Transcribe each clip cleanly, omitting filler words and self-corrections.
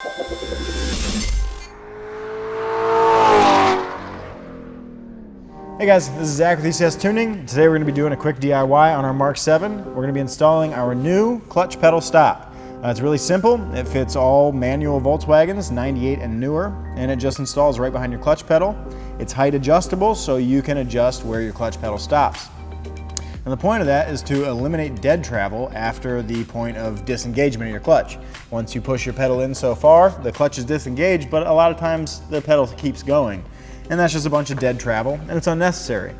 Hey guys, this is Zach with ECS Tuning. Today we're going to be doing a quick DIY on our Mark 7. We're going to be installing our new clutch pedal stop. It's really simple. It fits all manual Volkswagens, 98 and newer, and it just installs right behind your clutch pedal. It's height adjustable, so you can adjust where your clutch pedal stops. And the point of that is to eliminate dead travel after the point of disengagement of your clutch. Once you push your pedal in so far, the clutch is disengaged, but a lot of times the pedal keeps going. And that's just a bunch of dead travel, and it's unnecessary.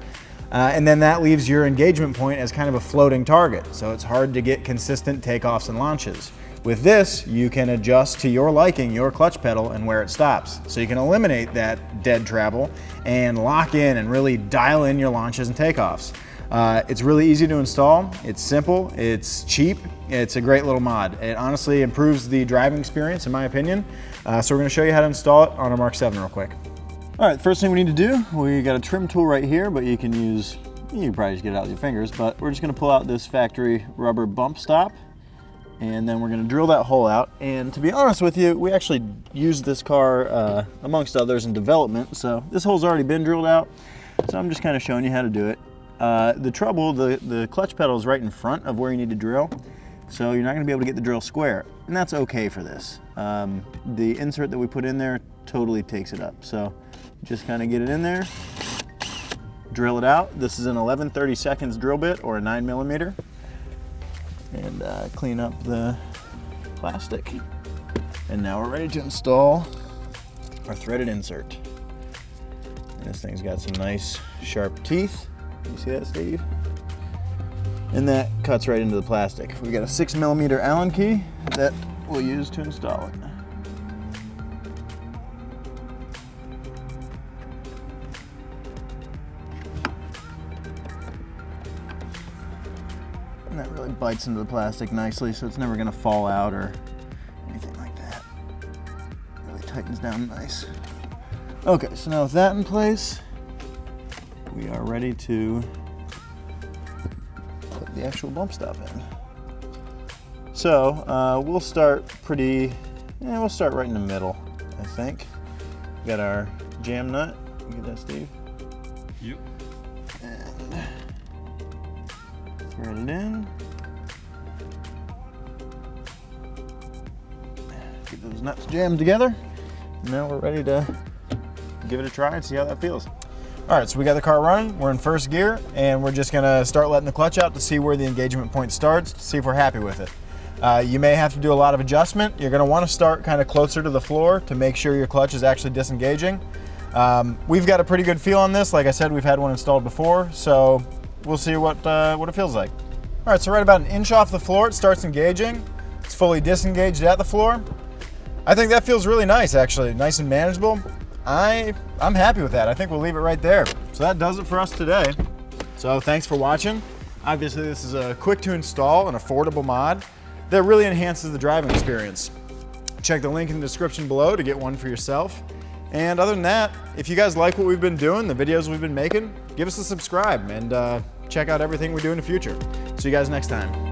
And then that leaves your engagement point as kind of a floating target, so it's hard to get consistent takeoffs and launches. With this, you can adjust to your liking your clutch pedal and where it stops. So you can eliminate that dead travel and lock in and really dial in your launches and takeoffs. It's really easy to install, it's simple, it's cheap, it's a great little mod. It honestly improves the driving experience in my opinion. So we're going to show you how to install it on our Mark 7 real quick. All right, first thing we need to do, we got a trim tool right here, but you can probably just get it out with your fingers, but we're just gonna pull out this factory rubber bump stop, and then we're gonna drill that hole out. And to be honest with you, we actually used this car, amongst others, in development, so this hole's already been drilled out, so I'm just kind of showing you how to do it. The trouble, the clutch pedal is right in front of where you need to drill, so you're not gonna be able to get the drill square, and that's okay for this. The insert that we put in there totally takes it up, so just kind of get it in there, drill it out. This is an 11/32 drill bit or a 9mm, and clean up the plastic. And now we're ready to install our threaded insert. And this thing's got some nice sharp teeth. You see that, Steve? And that cuts right into the plastic. We've got a 6mm Allen key that we'll use to install it. And that really bites into the plastic nicely, so it's never going to fall out or anything like that. Really tightens down nice. Okay, so now with that in place, we are ready to put the actual bump stop in. So we'll start we'll start right in the middle, I think. We got our jam nut. You get that, Steve? Yep. And thread it in. Get those nuts jammed together. Now we're ready to give it a try and see how that feels. All right, so we got the car running. We're in first gear, and we're just gonna start letting the clutch out to see where the engagement point starts, to see if we're happy with it. You may have to do a lot of adjustment. You're gonna wanna start kind of closer to the floor to make sure your clutch is actually disengaging. We've got a pretty good feel on this. Like I said, we've had one installed before, so we'll see what it feels like. All right, so right about an inch off the floor, it starts engaging. It's fully disengaged at the floor. I think that feels really nice, actually, nice and manageable. I'm happy with that. I think we'll leave it right there. So that does it for us today. So thanks for watching. Obviously, this is a quick to install and affordable mod that really enhances the driving experience. Check the link in the description below to get one for yourself. And other than that, if you guys like what we've been doing, the videos we've been making, give us a subscribe and check out everything we do in the future. See you guys next time.